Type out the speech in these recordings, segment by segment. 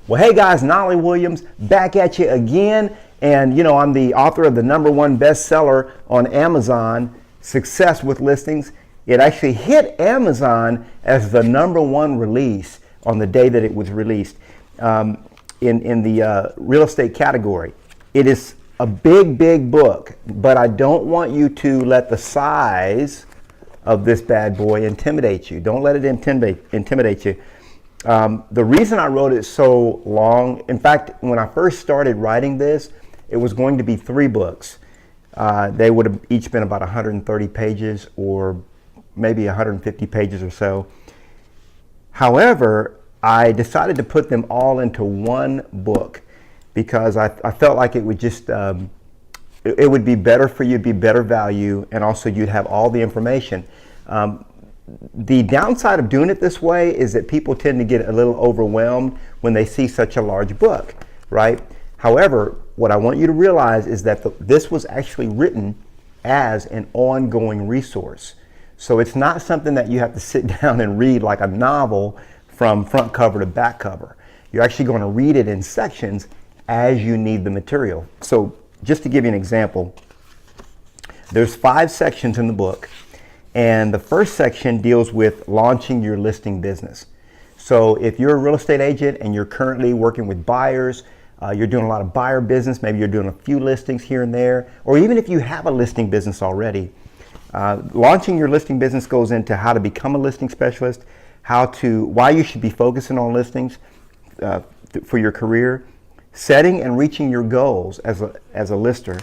Well, hey guys, Knolly Williams back at you again. And I'm the author of the #1 bestseller on Amazon, Success with Listings. It actually hit Amazon as the #1 release on the day that it was released in the real estate category. It is a big book, but I don't want you to let the size of this bad boy intimidate you. Don't let it intimidate you. The reason I wrote it so long, in fact, when I first started writing this, it was going to be 3 books. They would have each been about 130 pages or maybe 150 pages or so. However, I decided to put them all into one book because I felt like it would just, it would be better for you, be better value, and also you'd have all the information. The downside of doing it this way is that people tend to get a little overwhelmed when they see such a large book, right? However, what I want you to realize is that this was actually written as an ongoing resource. So it's not something that you have to sit down and read like a novel from front cover to back cover. You're actually going to read it in sections as you need the material. So just to give you an example, there's 5 sections in the book. And the first section deals with launching your listing business. So if you're a real estate agent and you're currently working with buyers, you're doing a lot of buyer business, maybe you're doing a few listings here and there, or even if you have a listing business already, launching your listing business goes into how to become a listing specialist, why you should be focusing on listings for your career, setting and reaching your goals as a lister.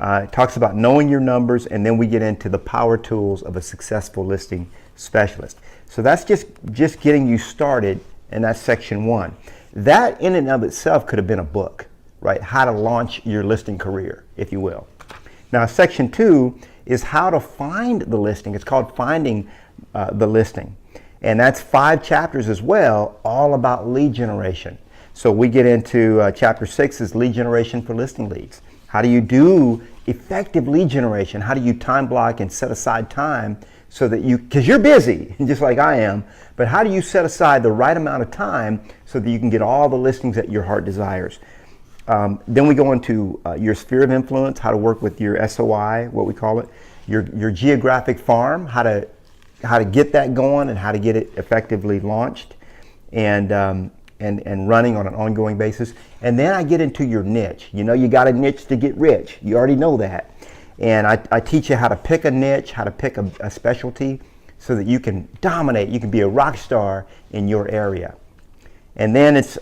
It talks about knowing your numbers, and then we get into the power tools of a successful listing specialist. So that's just getting you started, and that's section 1. That in and of itself could have been a book, right? How to launch your listing career, if you will. Now, section 2 is how to find the listing. It's called Finding the Listing. And that's 5 chapters as well, all about lead generation. So we get into chapter 6 is lead generation for listing leads. How do you do effective lead generation? How do you time block and set aside time so that because you're busy, just like I am, but how do you set aside the right amount of time so that you can get all the listings that your heart desires? Then we go into your sphere of influence, how to work with your SOI, what we call it, your geographic farm, how to get that going and how to get it effectively launched and running on an ongoing basis. And then I get into your niche. You got a niche to get rich. You already know that. And I teach you how to pick a niche, how to pick a specialty so that you can dominate. You can be a rock star in your area. And then it's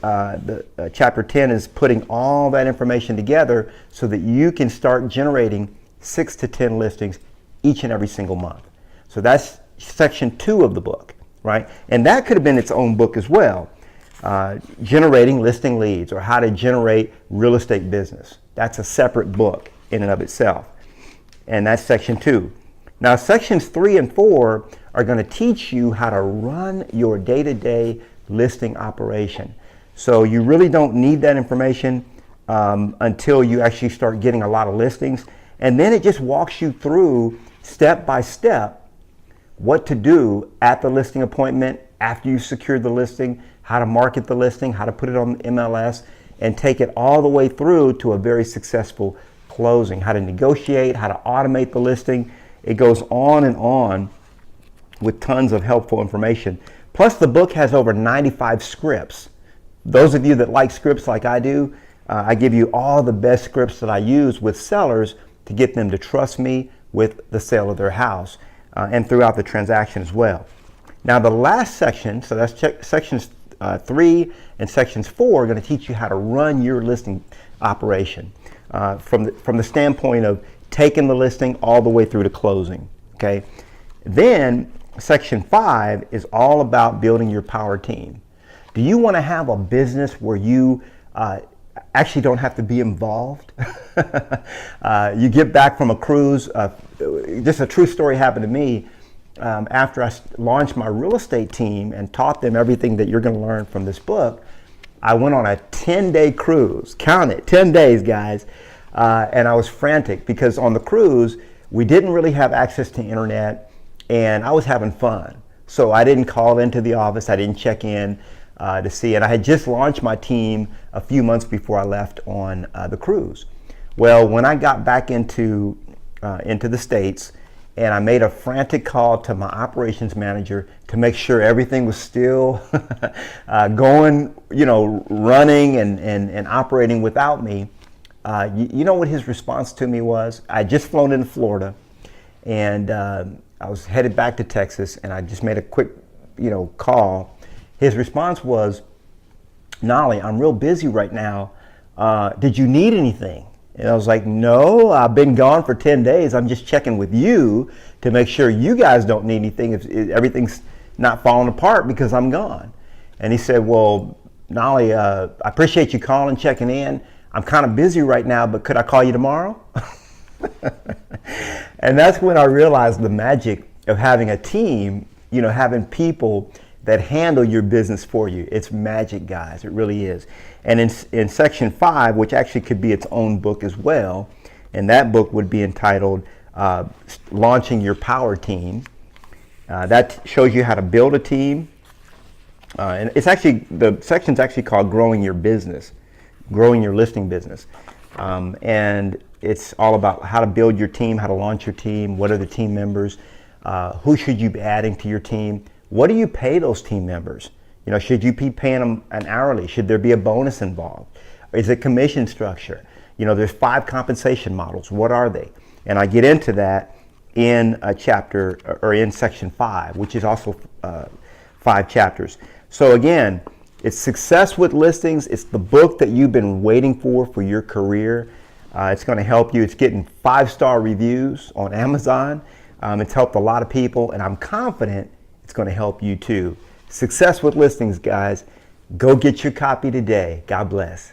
chapter 10 is putting all that information together so that you can start generating 6 to 10 listings each and every single month. So that's section 2 of the book, right? And that could have been its own book as well. Generating listing leads, or how to generate real estate business. That's a separate book in and of itself. And that's section 2. Now sections 3 and 4 are going to teach you how to run your day-to-day listing operation. So you really don't need that information until you actually start getting a lot of listings. And then it just walks you through step by step what to do at the listing appointment, after you secure the listing, how to market the listing, how to put it on MLS, and take it all the way through to a very successful closing, how to negotiate, how to automate the listing. It goes on and on with tons of helpful information. Plus the book has over 95 scripts. Those of you that like scripts like I do, I give you all the best scripts that I use with sellers to get them to trust me with the sale of their house and throughout the transaction as well. Now the last section, so that's sections 3 and sections 4, are going to teach you how to run your listing operation from the standpoint of taking the listing all the way through to closing. Okay. Then section 5 is all about building your power team. Do you want to have a business where you actually don't have to be involved? You get back from a cruise. Just a true story happened to me. After I launched my real estate team and taught them everything that you're going to learn from this book, I went on a 10-day cruise. Count it, 10 days, guys. And I was frantic because on the cruise, we didn't really have access to internet, and I was having fun. So I didn't call into the office. I didn't check in. to see. And I had just launched my team a few months before I left on the cruise. Well, when I got back into the States, and I made a frantic call to my operations manager to make sure everything was still going, running and operating without me. You know what his response to me was? I just flown into Florida, and I was headed back to Texas, and I just made a quick, call. His response was, "Knolly, I'm real busy right now. Did you need anything?" And I was like, "No, I've been gone for 10 days. I'm just checking with you to make sure you guys don't need anything if everything's not falling apart because I'm gone." And he said, "Well, Knolly, I appreciate you calling, checking in. I'm kind of busy right now, but could I call you tomorrow?" And that's when I realized the magic of having a team, having people that handle your business for you. It's magic, guys. It really is. And in section 5, which actually could be its own book as well, and that book would be entitled Launching Your Power Team. That shows you how to build a team. And it's actually, the section's actually called Growing Your Business, Growing Your Listing Business. And it's all about how to build your team, how to launch your team, what are the team members, who should you be adding to your team, what do you pay those team members? Should you be paying them an hourly? Should there be a bonus involved? Is it commission structure? There's 5 compensation models. What are they? And I get into that in a chapter, or in section 5, which is also 5 chapters. So again, it's Success with Listings. It's the book that you've been waiting for your career. It's going to help you. It's getting 5-star reviews on Amazon. It's helped a lot of people, and I'm confident it's going to help you too. Success with Listings, guys. Go get your copy today. God bless.